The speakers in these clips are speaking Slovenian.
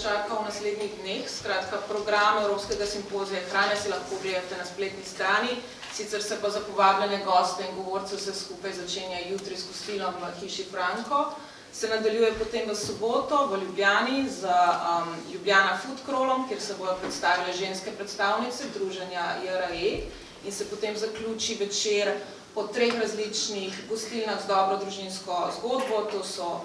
čaka v naslednjih dneh. Skratka, program Evropskega simpozija hrane si lahko ogledate na spletni strani, sicer se pa za povabljene goste in govorce vse skupaj začenja jutri s kostilom v hiši Franko. Se nadaljuje potem v soboto v Ljubljani z Ljubljana Food Crawlom, kjer se bodo predstavile ženske predstavnice druženja JRE in se potem zaključi večer po 3 različnih gostilnah z dobro družinsko zgodbo, to so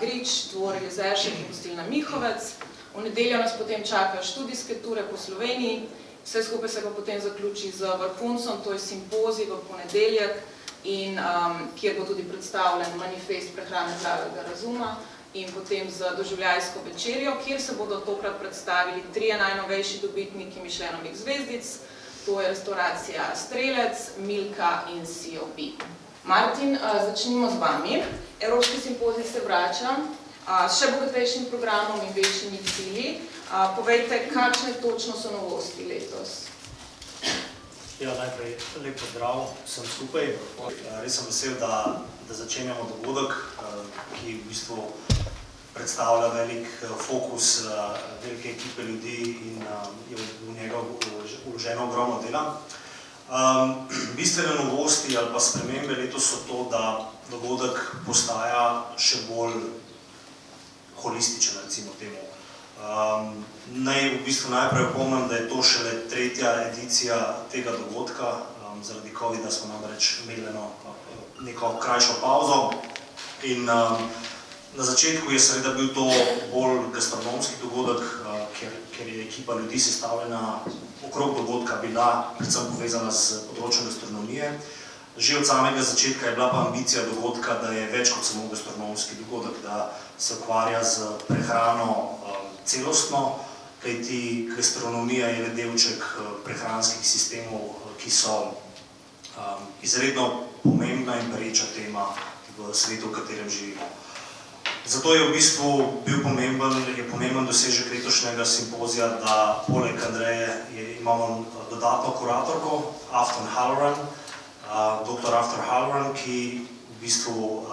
Grič, Dvor Jezeršek in gostilna Mihovec. V nedeljo nas potem čakajo študijske ture po Sloveniji, vse skupaj se pa potem zaključi z vrhuncem, to je simpozij v ponedeljek, in kjer bo tudi predstavljen manifest prehrane zdravega razuma in potem z doživljajsko večerjo, kjer se bodo tokrat predstavili 3 najnovejši dobitniki Michelinove zvezdic, to je restauracija Strelec, Milka in COB. Martin, začnimo z vami. Evropski simpozij se vrača s še bogatejšim programom in večjimi cilji. Povejte, kakšne točno so novosti letos? Ja, najprej lep pozdrav vsem skupaj. Res sem vesel, da začenjamo dogodek, ki v bistvu predstavlja velik fokus velike ekipe ljudi in je v njega vloženo ogromno dela. Bistvene novosti ali pa spremembe letos so to, da dogodek postaja še bolj holističen, recimo temu. Naj v bistvu najprej opomnim, da je to šele 3. edicija tega dogodka. Zaradi covida smo namreč imeli neko krajšo pavzo in na začetku je seveda bil to bolj gastronomski dogodek, ker je ekipa ljudi sestavljena okrog dogodka bila predvsem povezana s področjem gastronomije. Že od samega začetka je bila pa ambicija dogodka, da je več kot samo gastronomski dogodek, da se ukvarja z prehrano celostno, kajti gastronomija je le delček prehranskih sistemov, ki so izredno pomembna in pereča tema v svetu, v katerem živimo. Zato je v bistvu bil pomemben dosežek letošnjega simpozija, da poleg Andreje imamo dodatno kuratorko, Afton Halloran, dr. Afton Halloran, ki v bistvu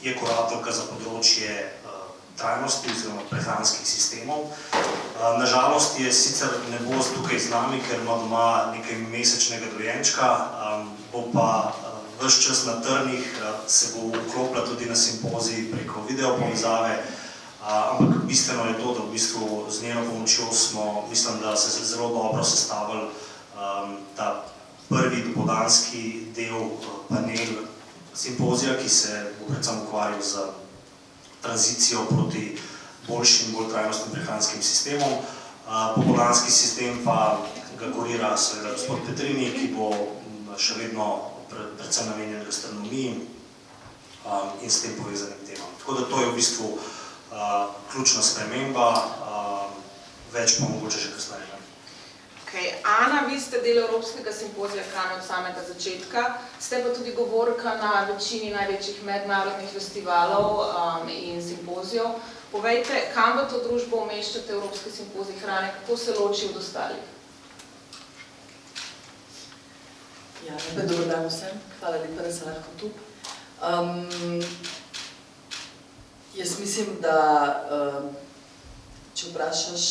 je kuratorka za področje trajnosti oziroma prehranskih sistemov. Nažalost je sicer ne bo tukaj z nami, ker ima doma nekaj mesečnega dojenčka, bo pa ves čas na trnih, se bo vklopila tudi na simpozij preko video povezave, ampak bistveno je to, da v bistvu z njeno pomočjo smo, mislim, da se zelo dobro sestavili ta prvi dopoldanski del panel simpozija, ki se bo predvsem ukvarjal z tranzicijo proti boljšim, bolj trajnostnim prehranskim sistemom. Popoldanski sistem pa ga kurira seveda gospod Petrini, ki bo še vedno predvsem namenjen gastronomiji in s tem povezanim temam. Tako da to je v bistvu ključna sprememba, več pa mogoče že kasneje. Ana, vi ste del Evropskega simpozija hrane od samega začetka, ste pa tudi govorka na večini največjih mednarodnih festivalov in simpozijev. Povejte, kam v to družbo umeščate Evropski simpozij hrane, kako se loči od ostalih? Ja, dober dan vsem. Hvala lepa, da sem lahko tu. Jaz mislim, da če vprašaš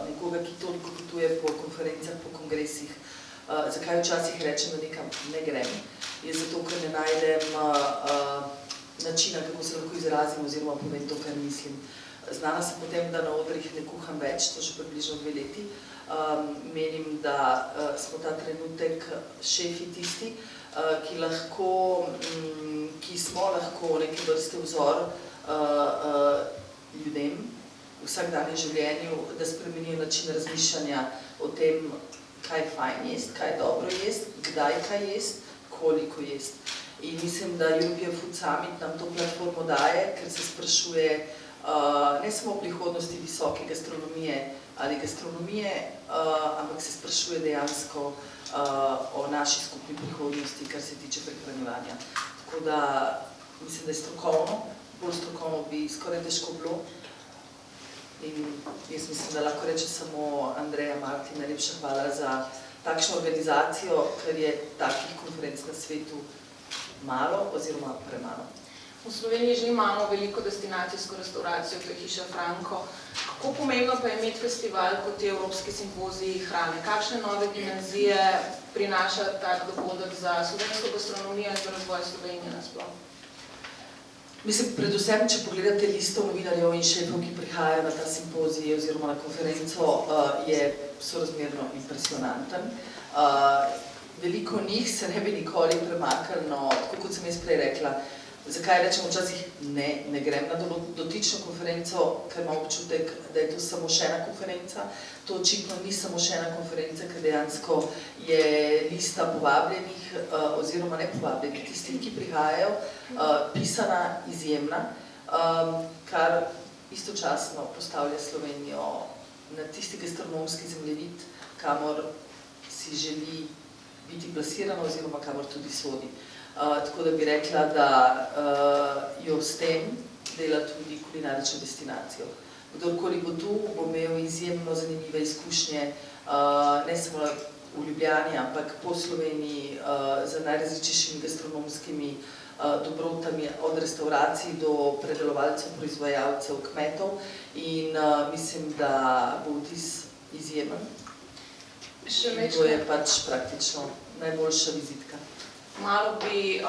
nekoga, ki toliko potuje po konferencah, po kongresih, zakaj včasih rečem, da nekam ne grem, je zato, ker ne najdem načina, kako se lahko izrazim oziroma povem to, kar mislim. Znana sem potem, da na odrih ne kuham več, to že približno 2 leti. Menim, da smo ta trenutek šefi tisti, ki smo lahko neke vrste vzor ljudem v vsakdanjem življenju, da spremenijo način razmišljanja o tem, kaj je fajn jest, kaj je dobro jest, kdaj kaj jest, koliko jest. In mislim, da European Food Summit nam to platformo daje, ker se sprašuje ne samo o prihodnosti visoke gastronomije ali gastronomije, ampak se sprašuje dejansko o naši skupni prihodnosti, kar se tiče prehranjevanja. Tako da mislim, da je strokovno, bolj strokovno bi skoraj težko bilo. In jaz mislim, da lahko reče samo Andreja, Martin, najlepša hvala za takšno organizacijo, ker je takih konferenc na svetu malo oziroma premalo. V Sloveniji že imamo veliko destinacijsko restauracijo, to je hiša Franko. Kako pomembno pa je imeti festival kot je Evropski simpozij hrane? Kakšne nove dimenzije prinaša tak dogodek za slovensko gastronomijo in za razvoj Slovenije nasploh? Mislim, predvsem, če pogledate listo novinarjev in šefov, ki prihajajo na ta simpozij oziroma na konferenco, je sorazmerno impresionanten. Veliko njih se ne bi nikoli premaknilo, tako kot sem jaz prej rekla, zakaj rečem včasih ne grem na dotično konferenco, ker imam občutek, da je to samo še ena konferenca. To očitno ni samo še ena konferenca, ker dejansko je lista povabljenih oziroma nepovabljenih, tistih, ki prihajajo, pisana izjemna, kar istočasno postavlja Slovenijo na tisti gastronomski zemljevid, kamor si želi biti plasirano oziroma kamor tudi sodi. Tako da bi rekla, da jo s tem dela tudi kulinarično destinacijo. Kdorkoli bo tu, bo imel izjemno zanimive izkušnje, ne samo v Ljubljani, ampak po Sloveniji, z najrazličnejšimi gastronomskimi dobrotami, od restauracij do predelovalcev, proizvajalcev, kmetov in mislim, da bo vtis izjemen. In to je pač praktično najboljša vizitka. Malo bi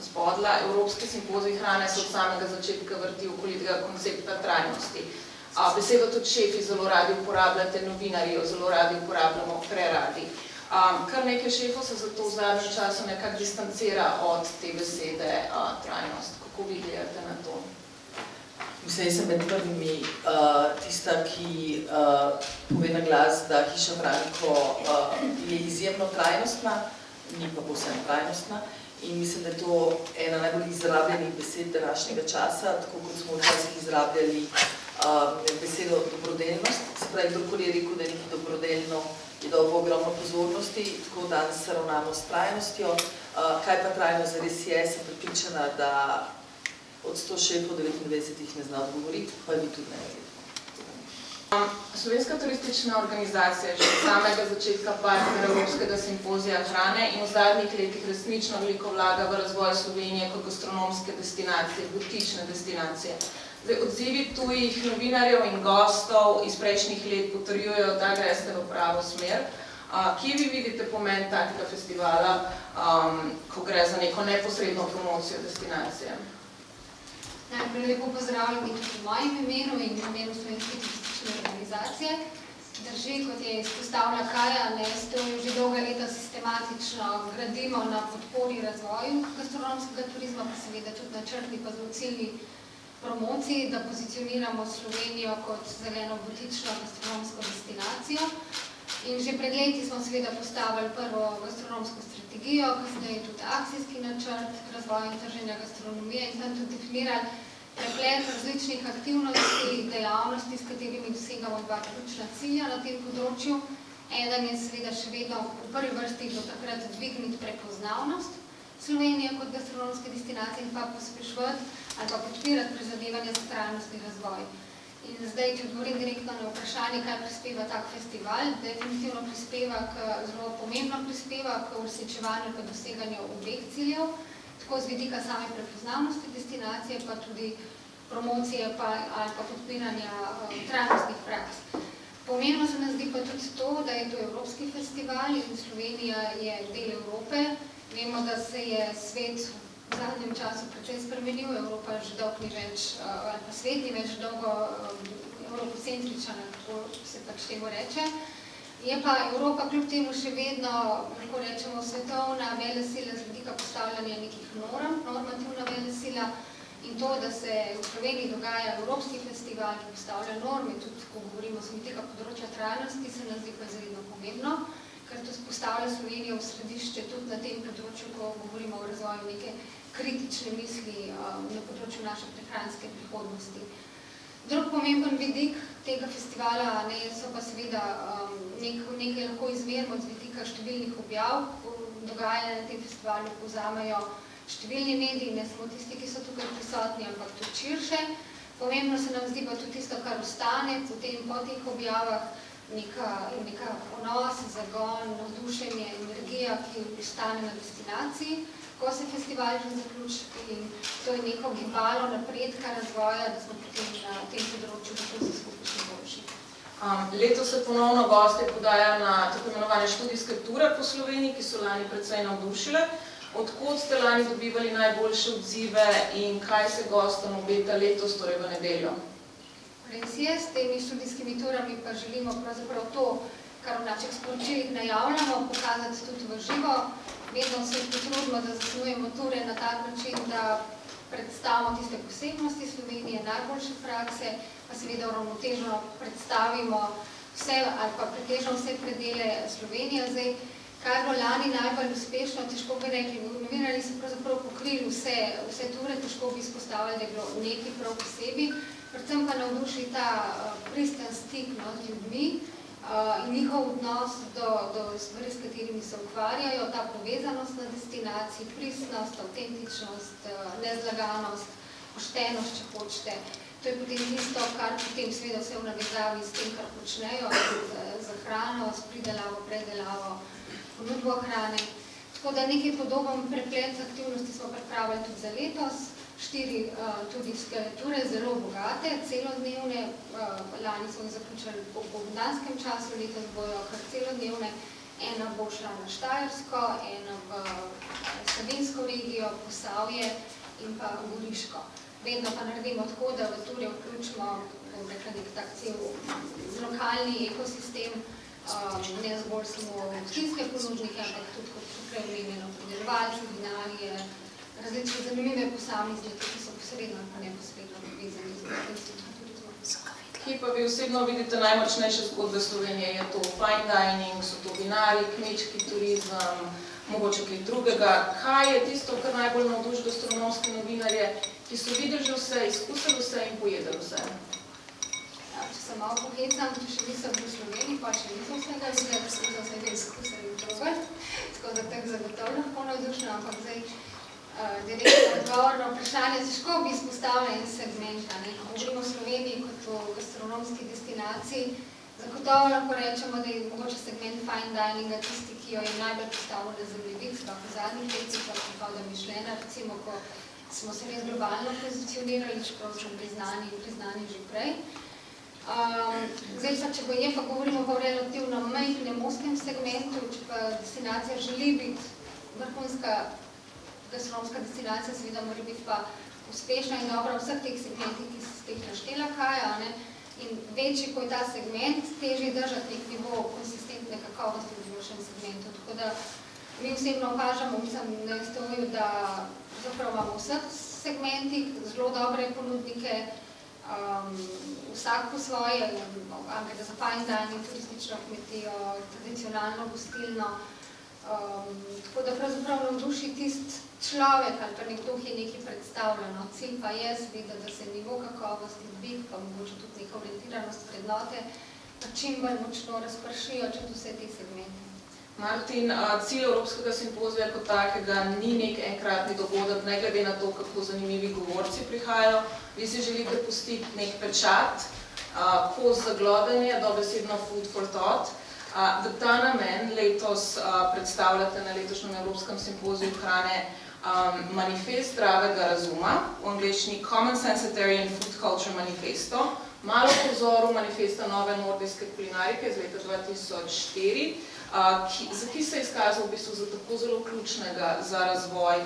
zbodla, Evropski simpozij hrane se od samega začetka vrti okoli tega koncepta trajnosti. Besedo tudi šefi zelo radi uporabljate, novinarji zelo radi uporabljamo, preradi. Kar nekaj šefov se zato v zadnjem času nekako distancira od te besede trajnost. Kako vi gledate na to? Mislim, jaz sem med prvimi tista, ki pove na glas, da Hiša Franko je izjemno trajnostna, ni pa povsem trajnostna in mislim, da je to ena najbolj izrabljenih besed današnjega časa, tako kot smo včasih izrabljali besedo dobrodelnost. Se pravi, kdorkoli je rekel, da je nekaj dobrodelno, je dobil ogromno pozornosti, tako danes se ravnamo s trajnostjo. Kaj pa trajnost zares je, sem prepričana, da od 100 šefov 29 ne zna odgovoriti, pa mi tudi ne verjetno. Slovenska turistična organizacija je že od samega začetka partner Evropskega simpozija hrane in v zadnjih letih resnično veliko vlaga v razvoj Slovenije kot gastronomske destinacije, butične destinacije. Zdaj, odzivi tujih novinarjev in gostov iz prejšnjih let potrjujejo, da greste v pravo smer. Kje vi vidite pomen takega festivala, ko gre za neko neposredno promocijo destinacije? Najprej lepo pozdravljam in tudi v mojem imenu in v imenu Slovenske turistične organizacije. Drži, kot je izpostavila Kaja, s to že dolga leta sistematično gradimo na podpori razvoju gastronomskega turizma, pa seveda tudi načrtni pa zelo ciljni promociji, da pozicioniramo Slovenijo kot zeleno butično gastronomsko destinacijo. In že pred leti smo seveda postavili prvo gastronomsko strategijo, kasneje tudi akcijski načrt razvoja in trženja gastronomije in tam tudi definirali preplet različnih aktivnosti, dejavnosti, s katerimi dosegamo dva ključna cilja na tem področju. Eden je seveda še vedno v prvi vrsti do takrat dvigniti prepoznavnost Slovenije kot gastronomske destinacije in pa pospeševati ali pa podpirati prizadevanja za trajnostni razvoj. In zdaj, če odgovorim direktno na vprašanje, kaj prispeva tak festival, definitivno prispeva zelo pomembno prispeva k uresničevanju in doseganju obeh ciljev, tako z vidika same prepoznavnosti destinacije, pa tudi promocije ali pa podpiranja trajnostnih praks. Pomembno se nam zdi pa tudi to, da je to evropski festival in Slovenija je del Evrope. Vemo, da se je svet v zadnjem času precej spremenil, Evropa že dolgo ni več, ali pa svet ni več dolgo evropocentrična, kako se pač temu reče. Je pa Evropa kljub temu še vedno, lahko rečemo, svetovna velesila z vidika postavljanja nekih norm, normativna velesila in to, da se v Sloveniji dogaja Evropski festival, ki postavlja norme, tudi ko govorimo z vidika področja trajnosti, se nas zdi pa izredno pomembno, ker to postavlja Slovenijo v središče tudi na tem področju, ko govorimo o razvoju neke kritične misli na področju naše prehranske prihodnosti. Drug pomemben vidik tega festivala so pa seveda nekaj lahko izmerimo z vidika številnih objav. Dogajanje na tem festivalu povzamejo številni mediji, ne samo tisti, ki so tukaj prisotni, ampak tudi širše. Pomembno se nam zdi pa tudi tisto, kar ostane potem po teh objavah, neka ponos, zagon, navdušenje, energija, ki ostane na destinaciji. ko se festival že zaključi in to je neko gibalo napredka, razvoja, da smo potem na tem področju lahko vse skupaj še boljši. Letos se ponovno gosti podajajo na tako imenovane študijske ture po Sloveniji, ki so lani precej navdušile. Odkot ste lani dobivali najboljše odzive in kaj se gostom obeta letos, torej v nedeljo? Res je, s temi študijskimi turami pa želimo pravzaprav to, kar v naših sporočilih najavljamo, pokazati tudi v živo. Vedno se potrudimo, da zasnujemo ture na tak način, da predstavimo tiste posebnosti Slovenije, najboljše prakse, pa seveda uravnoteženo predstavimo vse ali pa pretežno vse predele Slovenije. Zdaj, kaj je bilo lani najbolj uspešno, težko bi rekli, novinarji so pravzaprav pokrili vse ture, težko bi izpostavili, da je bilo nekaj prav posebej, predvsem pa navduši ta pristen stik z ljudmi, in njihov odnos do stvari, s katerimi se ukvarjajo, ta povezanost na destinaciji, pristnost, avtentičnost, nezlaganost, poštenost, če hočete. To je potem tisto, kar potem seveda vse v navezavi s tem, kar počnejo, z hrano, s pridelavo, predelavo, ponudbo hrane. Tako da nekaj podoben preplet aktivnosti smo pripravili tudi za letos. 4 tudi ture, zelo bogate, celodnevne, lani smo jih zaključili po popoldanskem času, letos bojo kar celodnevne, ena bo šla na Štajersko, ena v Savinjsko regijo, Posavje in pa Goriško. Vedno pa naredimo tako, da v ture vključimo, bom rekla, nek tak cel lokalni ekosistem, ne zgolj samo gostinske ponudnike, ampak tudi kot prej omenjeno pridelovalci, vinarije, različne zanimive posameznike, ki so posredno ali pa neposredno povezani z gostinskim turizmom. Kje pa vi osebno vidite najmočnejše zgodbe Slovenije? Je to fine dining, so to vinari, kmečki turizem, mogoče kaj drugega? Kaj je tisto, kar najbolj navduši gastronomske novinarje, ki so videli že vse, izkusili vse in pojedali vse? Če se malo pohecam, če še nisem v Sloveniji, pa še nisem vsega videla, da sem vsega izkusili in drugati, tako da tako zagotovo lahko navdušno, ampak zdaj direktno odgovor na vprašanje, težko bi izpostavila en segment, ko govorimo o Sloveniji kot o gastronomski destinaciji, zagotovo lahko rečemo, da je mogoče segment fine dininga tisti, ki jo je najbolj postavil na zemljevid, sploh v zadnjih letih, pa pripada Michelina, recimo, ko smo se res globalno pozicionirali, čeprav smo priznani že prej. Zdaj pa, če pa govorimo o relativno majhnem ozkem segmentu, če pa destinacija želi biti vrhunska gastronomska destinacija, seveda mora biti pa uspešna in dobra v vseh teh segmentih, ki ste jih naštela Kaja, in večji, ko je ta segment, težje držati nek nivo konsistentne kakovosti v določenem segmentu. Tako da mi osebno opažamo, mislim na STO-ju, da zapravo imamo v vseh segmentih zelo dobre ponudnike, vsak po svoje, ali za fine dining, turistično kmetijo, tradicionalno gostilno, tako da pravzaprav navduši tisti človek ali pa nekdo, ki je nekaj predstavljeno. Cilj pa je seveda, da se nivo kakovosti dvig, pa mogoče tudi neka orientiranost vrednote, pa čim bolj močno razpršijo čez vse te segmente. Martin, cilj Evropskega simpozija kot takega ni nek enkratni dogodek, ne glede na to, kako zanimivi govorci prihajajo. Vi si želite pustiti nek pečat, kos za glodanje, dobesedno food for thought. V ta namen letos predstavljate na letošnjem Evropskem simpoziju hrane manifest zdravega razuma, v angleščini Common Sensitarian Food Culture Manifesto, malo po vzoru manifesta nove nordijske kulinarike iz leta 2004, ki se je izkazal v bistvu za tako zelo ključnega za razvoj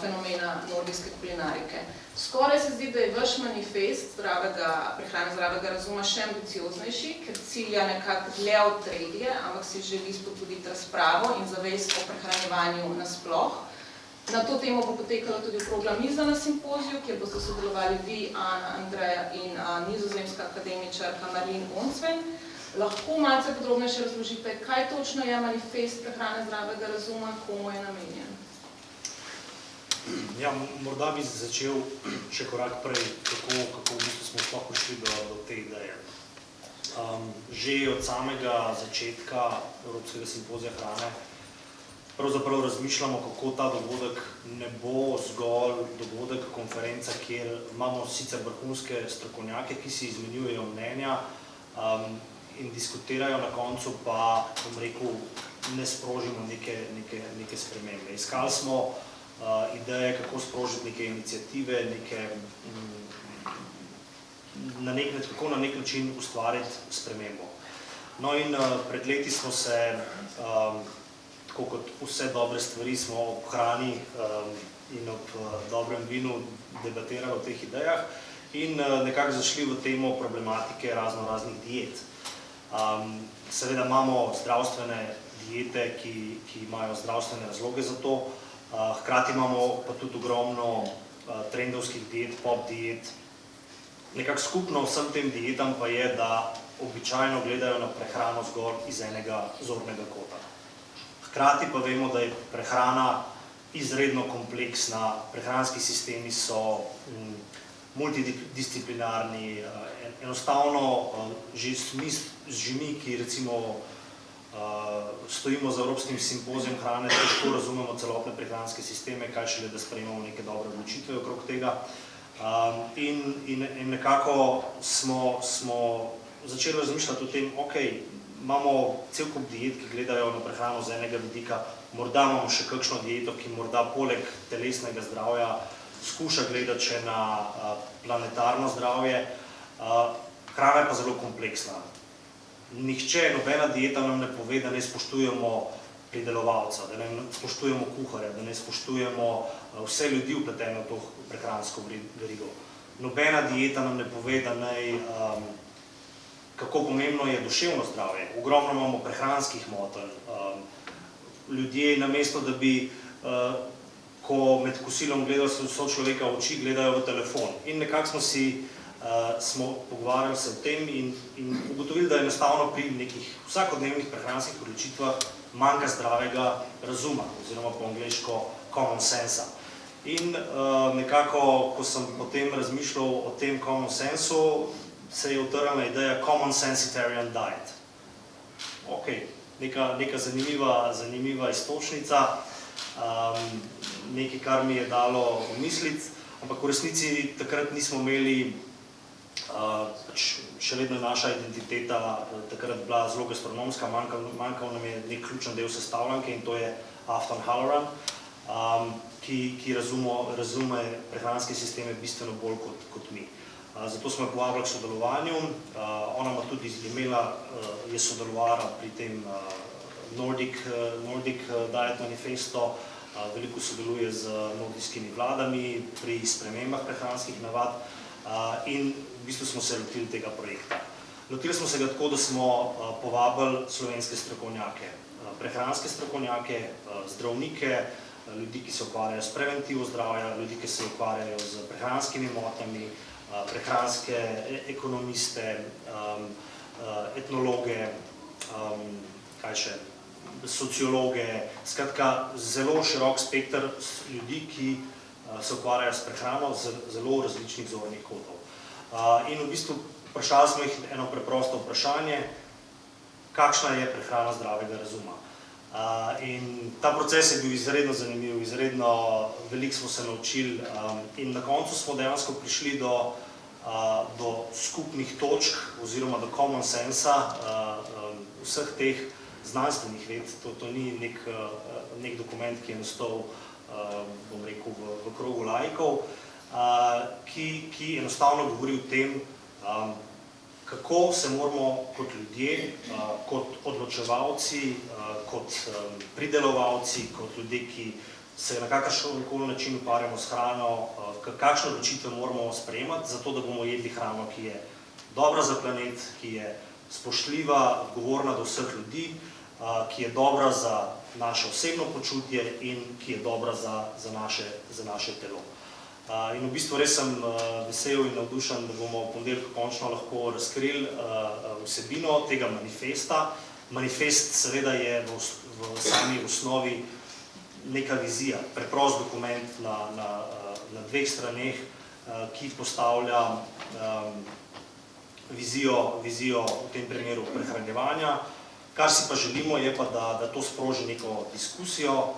fenomena nordijske kulinarike. Skoraj se zdi, da je vaš manifest prehrane zdravega razuma še ambicioznejši, ker cilja nekako dlje od regije, ampak si želi spodbuditi razpravo in zavest o prehranjevanju nasploh. Na to temo bo potekala tudi okrogla miza na simpoziju, kjer boste sodelovali vi, Ana, Andreja in nizozemska akademičarka Marlene Onsven. Lahko malce podrobnejše razložite, kaj točno je manifest prehrane zdravega razuma, komu je namenjen? Ja, morda bi začel še korak prej, kako v bistvu smo sploh prišli do te ideje. Že od samega začetka Evropskega simpozija hrane pravzaprav razmišljamo, kako ta dogodek ne bo zgolj dogodek, konferenca, kjer imamo sicer vrhunske strokovnjake, ki si izmenjujejo mnenja in diskutirajo, na koncu pa, bom rekel, ne sprožimo neke spremembe. Iskali smo ideje, kako sprožiti neke iniciative, kako na nek način ustvariti spremembo. No in pred leti smo se, tako kot vse dobre stvari, smo ob hrani in ob dobrem vinu debatirali o teh idejah in nekako zašli v temo problematike raznih diet. Seveda imamo zdravstvene diete, ki imajo zdravstvene razloge za to, hkrati imamo pa tudi ogromno trendovskih diet, pop diet. Nekako skupno vsem tem dietam pa je, da običajno gledajo na prehrano zgolj iz enega zornega kota. Hkrati pa vemo, da je prehrana izredno kompleksna, prehranski sistemi so multidisciplinarni, enostavno že mi, ki recimo stojimo za Evropskim simpozijem hrane, težko razumemo celotne prehranske sisteme, kaj šele, da sprejemamo neke dobre odločitve okrog tega. In nekako smo začeli razmišljati o tem, ok, imamo cel kup diet, ki gledajo na prehrano z enega vidika, morda imamo še kakšno dieto, ki morda poleg telesnega zdravja skuša gledati še na planetarno zdravje. Hrana je pa zelo kompleksna. Nihče, nobena dieta nam ne pove, da ne spoštujemo pridelovalca, da ne spoštujemo kuharja, da ne spoštujemo vse ljudi vpletene v to prehransko verigo. Nobena dieta nam ne pove, da kako pomembno je duševno zdravje. Ogromno imamo prehranskih motenj. Ljudje namesto, da bi ko med kosilom gledajo sočloveka v oči, gledajo v telefon. In nekako smo pogovarjali se o tem in ugotovili, da enostavno pri nekih vsakodnevnih prehranskih odločitvah manjka zdravega razuma, oziroma po angleško common sensa. In nekako, ko sem potem razmišljal o tem common sensu, se je utrnila ideja common sensitarian diet. Ok, neka zanimiva iztočnica, nekaj, kar mi je dalo misliti, ampak v resnici takrat nismo imeli, še vedno je naša identiteta takrat bila zelo gastronomska, manjkal nam je nek ključen del sestavljanke in to je Afton Halloran, ki razume prehranske sisteme bistveno bolj kot mi. Zato smo jo povabili k sodelovanju, ona ima tudi je sodelovala pri tem Nordic Diet Manifesto, veliko sodeluje z nordijskimi vladami pri spremembah prehranskih navad in v bistvu smo se lotili tega projekta. Lotili smo se ga tako, da smo povabili slovenske strokovnjake, prehranske strokovnjake, zdravnike, ljudi, ki se ukvarjajo s preventivo zdravja, ljudi, ki se ukvarjajo z prehranskimi motnjami, prehranske ekonomiste, etnologe, sociologe, skratka zelo širok spekter ljudi, ki se ukvarjajo s prehrano z zelo različnih zornih kotov. In v bistvu vprašali smo jih eno preprosto vprašanje, kakšna je prehrana zdravega razuma. In ta proces je bil izredno zanimiv, izredno veliko smo se naučili in na koncu smo dejansko prišli do skupnih točk oziroma do common sensa vseh teh znanstvenih ved. To ni nek dokument, ki je nastal, bom rekel, v krogu laikov, ki enostavno govori o tem, kako se moramo kot ljudje, kot odločevalci, kot pridelovalci, kot ljudje, ki se na kakršenkoli način ukvarjamo s hrano, kakšne odločitve moramo sprejemati, zato da bomo jedli hrano, ki je dobra za planet, ki je spoštljiva, odgovorna do vseh ljudi, ki je dobra za naše osebno počutje in ki je dobra za naše telo. In v bistvu res sem vesel in navdušen, da bomo v ponedeljek končno lahko razkrili vsebino tega manifesta. Manifest seveda je v sami osnovi neka vizija, preprost dokument na dveh straneh, ki postavlja vizijo v tem primeru prehranjevanja. Kar si pa želimo je pa, da to sproži neko diskusijo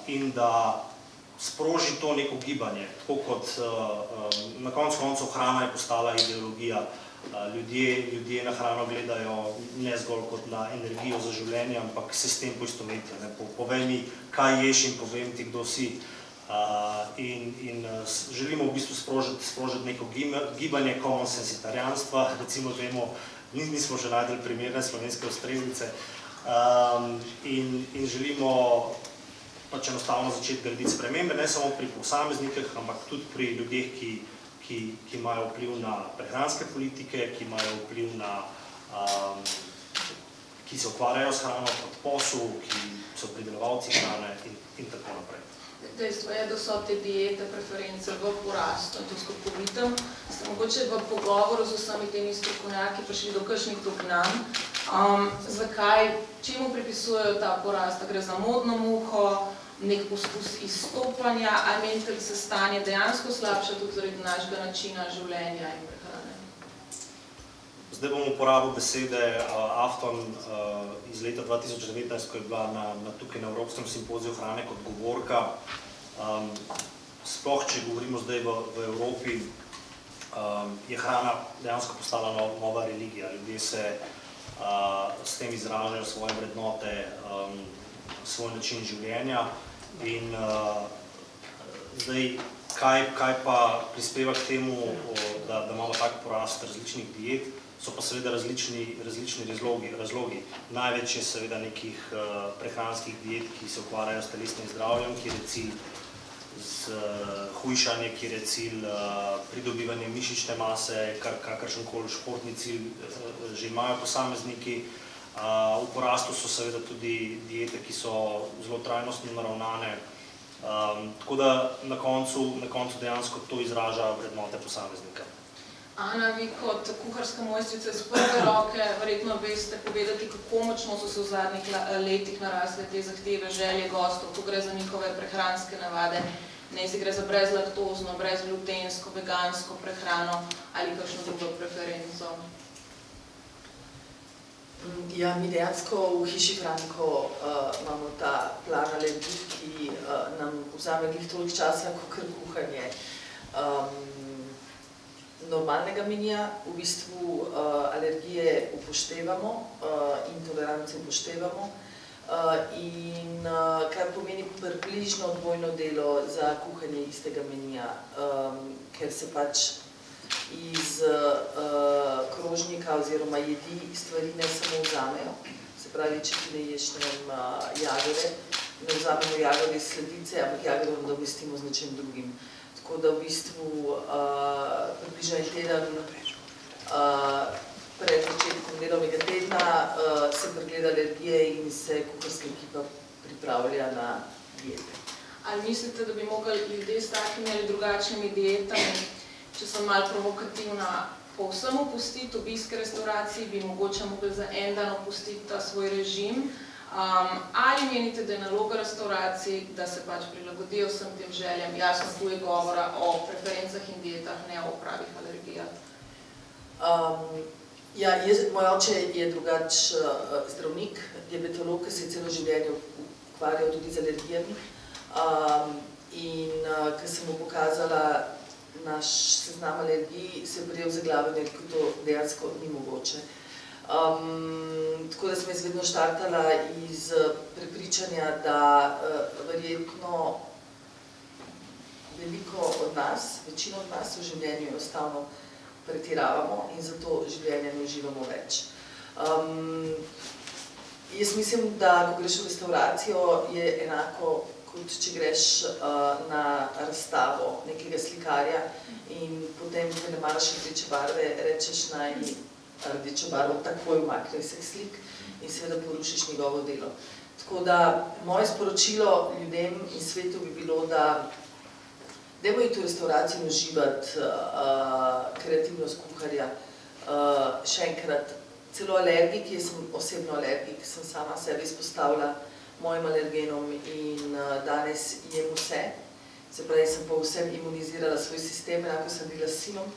in da sproži to neko gibanje, tako kot na koncu koncev hrana je postala ideologija. Ljudje na hrano gledajo ne zgolj kot na energijo za življenje, ampak se s tem poistovetijo. Povej mi, kaj ješ in povem ti, kdo si. in želimo v bistvu sprožiti neko gibanje common-sensitarijanstva, recimo vemo, nismo še najdeli primerne slovenske ustreznice, in želimo pač enostavno začeti graditi spremembe, ne samo pri posameznikih, ampak tudi pri ljudeh, ki imajo vpliv na prehranske politike, ki imajo vpliv na, ki se ukvarjajo s hrano kot posel, ki so pridelovalci hrane in tako naprej. Dejstvo je, da so te diete, preference v porastu in to skokovitem. Ste mogoče v pogovoru z vsemi temi strokovnjaki prišli do kakšnih dognanj, zakaj, čemu pripisujejo ta porast, da gre za modno muho, nek poskus izstopanja, ali menite, da se stanje dejansko slabša tudi zaradi našega načina življenja in prehrane? Zdaj bom uporabil besede Afton iz leta 2019, ko je bila tukaj na Evropskem simpoziju hrane kot govorka. Sploh, če govorimo zdaj v Evropi, je hrana dejansko postala nova religija. Ljudje se s tem izražajo svoje vrednote, svoj način življenja in zdaj, kaj pa prispeva k temu, da imamo tak porast različnih diet, so pa seveda različni razlogi. Največ je seveda nekih prehranskih diet, ki se ukvarjajo s telesnim zdravjem, kjer je cilj hujšanje, kjer je cilj pridobivanje mišične mase, kakršenkoli športni cilj že imajo posamezniki. V porastu so seveda tudi diete, ki so zelo trajnostno naravnane, tako da na koncu dejansko to izraža vrednote posameznika. Ana, vi kot kuharska mojstrica iz prve roke verjetno veste povedati, kako močno so se v zadnjih letih narasle te zahteve, želje gostov, ko gre za njihove prehranske navade, ne si gre za brezlaktozno, brezglutensko, vegansko prehrano ali kakšno drugo preferenco. Ja, mi dejansko v Hiši Franko imamo ta plan alergij, ki nam vzame glih toliko časa, kakor kuhanje normalnega menija. V bistvu alergije upoštevamo, intolerance upoštevamo, in kar pomeni približno dvojno delo za kuhanje istega menija, ker se pač iz krožnika oziroma jedi stvari ne samo vzamejo. Se pravi, če ti ne ješ, ne vem, jagode, ne vzamemo jagode iz sladice, ampak jagode nadomestimo z nečim drugim. Tako da v bistvu približno en teden pred začetkom delovnega tedna se pregleda alergije in se kuharska ekipa pripravlja na diete. Ali mislite, da bi mogli ljudje s takimi ali drugačnimi dietami, če sem malo provokativna, povsem opustiti obiske restavracij, bi mogoče mogli za en dan opustiti ta svoj režim? Ali menite, da je naloga restavracij, da se pač prilagodijo vsem tem željam? Jasno, tu je govora o preferencah in dietah, ne o pravih alergijah. Ja, moj oče je drugač zdravnik, diabetolog, ki se je celo življenje ukvarjal tudi z alergijami. In ko sem mu pokazala naš seznam alergij, se je prijel za glavo, da to dejansko ni mogoče. Tako da sem jaz vedno štartala iz prepričanja, da verjetno veliko od nas, večino od nas v življenju enostavno pretiravamo in zato življenja ne uživamo več. Jaz mislim, da ko greš v restauracijo, je enako, kot če greš na razstavo nekega slikarja in potem, ko ne maraš rdeče barve, rečeš naj rdečo barvo takoj umakne vseh slik in seveda porušiš njegovo delo. Tako da moje sporočilo ljudem in svetu bi bilo, da dajmo iti v restauracijo in uživati kreativnost kuharja. Še enkrat, celo alergik, jaz sem osebno alergik, sem sama sebe izpostavila mojim alergenom in danes jem vse. Se pravi, sem pa vsem imunizirala svoj sistem, enako sem bila s sinom.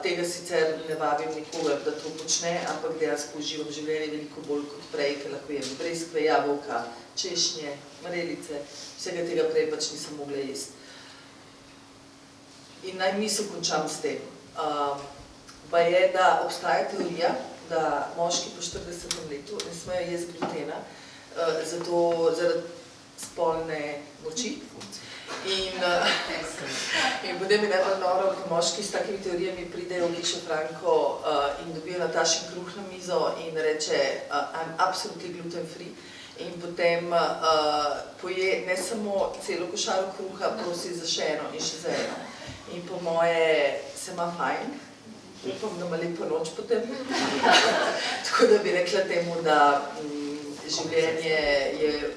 Tega sicer ne vabim nikogar, da to počne, ampak dejansko uživam življenje veliko bolj kot prej, ker lahko jem breskve, jabolka, češnje, marelice, vsega tega prej pač nisem mogla jesti. In naj misel končam s tem. Pa je, da obstaja teorija, da moški po 40. letu ne smejo jesti glutena, zato zaradi spolne moči. In potem je najbolj noro, ko moški s takimi teorijami pridejo v Hišo Franko in dobijo Natašin kruh na mizo in reče I'm absolutely gluten free. In potem poje ne samo celo košaro kruha, prosi za še eno in še za eno. In po moje se ima fajn, upam, da ima lepo noč potem. Tako da bi rekla temu, da življenje je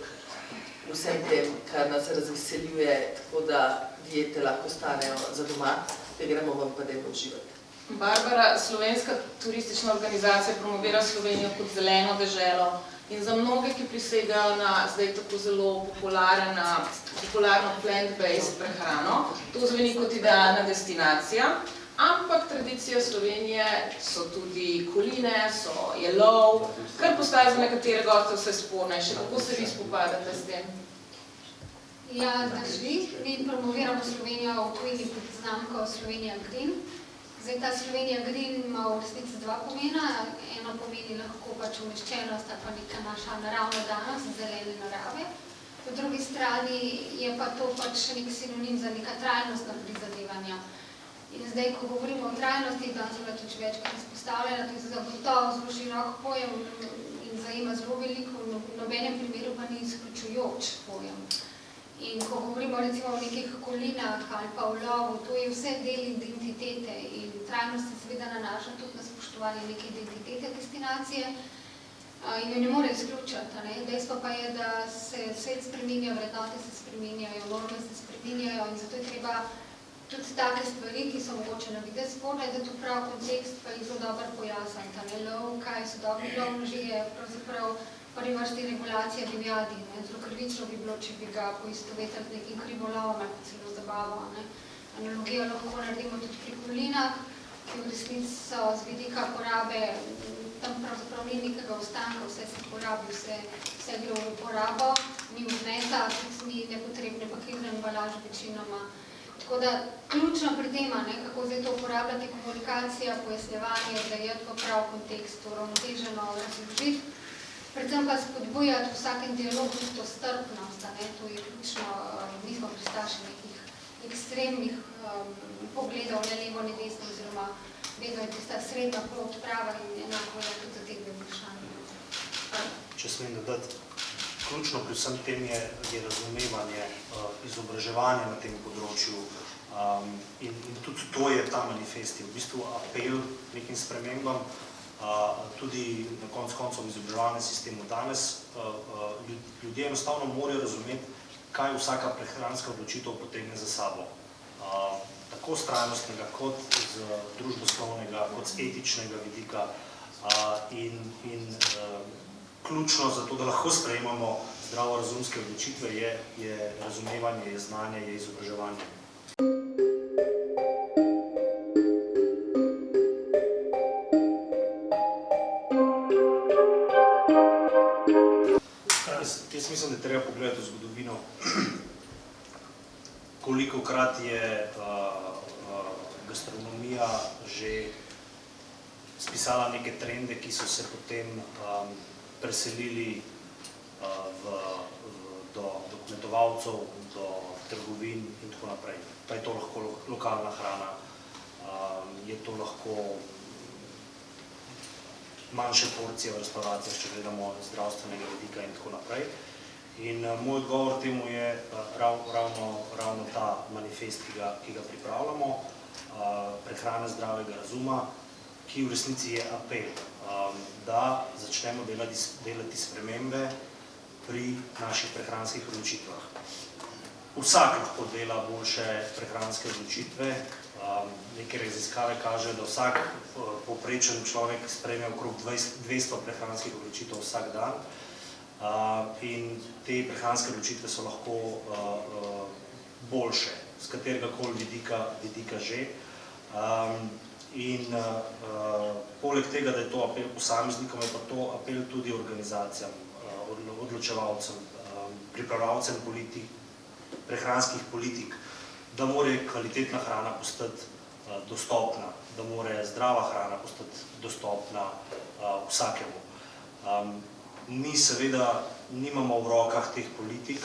vsem tem, kar nas razveseljuje, tako da diete lahko stanejo za doma, da gremo vam pa dajmo uživati. Barbara, slovenska turistična organizacija promovira Slovenijo kot zeleno deželo in za mnoge, ki prisegajo na zdaj tako zelo popularno plant-based prehrano, to zveni kot idealna destinacija, ampak tradicija Slovenije so tudi koline, je lov, kar postaja za nekatere goste vse spornejše. Kako se vi spopadate s tem? Ja, drži. Mi promoviramo Slovenijo v tujini pod znamko Slovenija Green. Zdaj, ta Slovenija Green ima v resnici dva pomena. Eno pomeni lahko pač umeščenost ali pa neka naša naravna danost, zelene narave. Po drugi strani je pa to pač nek sinonim za neka trajnostna prizadevanja. In zdaj, ko govorimo o trajnosti, danes je bila tudi večkrat izpostavljena, to je zagotovo zelo širok pojem in zajema zelo veliko, v nobenem primeru pa ni izključujoč pojem. In ko govorimo recimo o nekih kolinah ali pa o lovu, to je vse del identitete in trajnost se seveda nanaša tudi na spoštovanje neke identitete destinacije in jo ne more izključiti. Dejstvo pa je, da se svet spreminja, vrednote se spreminjajo, norme se spreminjajo in zato je treba tudi take stvari, ki so mogoče na videz sporne, da tu prav kontekst pa jih zelo dobro pojasniti. Lov, kaj so dobri lovnoži, je pravzaprav prvi vrsti regulacija divjadi. Zelo krivično bi bilo, če bi ga poistovetili z nekim krivolovom ali celo zabavo. Analogijo lahko naredimo tudi pri kolinah, ki v resnici so z vidika porabe, tam pravzaprav ni nekega ostanka, vse se porabi, vse gre v uporabo, ni vmeta, tudi ni nepotrebne pakirne embalaže večinoma. Tako da ključno pri tem, kako zdaj to uporabljati, komunikacija, pojasnjevanje, zajeti v prav kontekstu, ravnoteženo razložiti, predvsem pa spodbujati v vsakem dialogu to strpnost, to je ključno, nismo pristaši nekih ekstremnih pogledov, ne levo, ne desno, oziroma vedno je tista srednja pot prava in enako je tudi za teh dve vprašanje. Če smem dodati, ključno pri vsem tem je razumevanje, izobraževanje na tem področju in tudi to je ta manifest, je v bistvu apel nekim spremembam, tudi na koncu koncev v izobraževalnem sistemu danes. Ljudje enostavno morajo razumeti, kaj vsaka prehranska odločitev potegne za sabo. Tako z trajnostnega, kot z družboslovnega, kot z etičnega vidika in ključno za to, da lahko sprejemamo zdravorazumske odločitve, je razumevanje, je znanje, je izobraževanje. Jaz mislim, da je treba pogledati v zgodovino, kolikokrat je gastronomija že spisala neke trende, ki so se potem preselili do kmetovalcev, do trgovin in tako naprej. Pa je to lahko lokalna hrana, je to lahko manjše porcije v restauracijah, če gledamo zdravstvenega vidika in tako naprej. In moj odgovor temu je ravno ta manifest, ki ga pripravljamo, prehrana zdravega razuma, ki v resnici je apel, da začnemo delati spremembe pri naših prehranskih odločitvah. Vsak lahko dela boljše prehranske odločitve. Neke raziskave kažejo, da vsak povprečen človek sprejme okrog 200 prehranskih odločitev vsak dan. In te prehranske odločitve so lahko boljše, z kateregakoli vidika že. In poleg tega, da je to apel posameznikom, je pa to apel tudi organizacijam, odločevalcem, pripravljavcem politik, prehranskih politik, da mora kvalitetna hrana postati dostopna, da mora zdrava hrana postati dostopna vsakemu. Mi seveda nimamo v rokah teh politik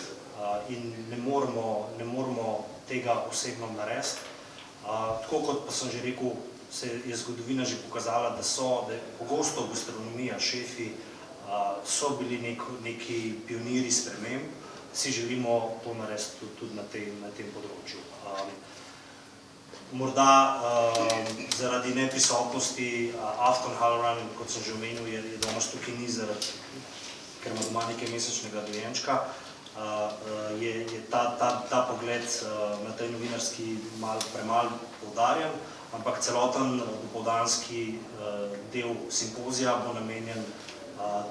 in ne moremo tega osebno narediti. Tako kot pa sem že rekel, se je zgodovina že pokazala, da je pogosto gastronomija, šefi so bili neki pionirji sprememb, si želimo to narediti tudi na tem področju. Morda zaradi neprisotnosti Afton Halloran, kot sem že omenil, je danes tukaj ni ker ima doma nekaj mesečnega dojenčka, je ta pogled na tej novinarski premalo poudarjen, ampak celoten dopoldanski del simpozija bo namenjen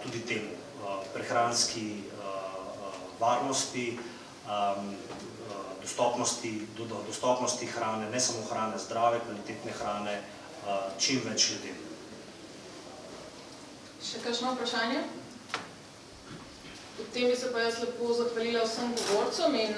tudi temu, prehranski varnosti, dostopnosti hrane, ne samo hrane, zdrave, kvalitetne hrane, čim več ljudem. Še kakšno vprašanje? Potem bi se pa jaz lepo zahvalila vsem govorcem in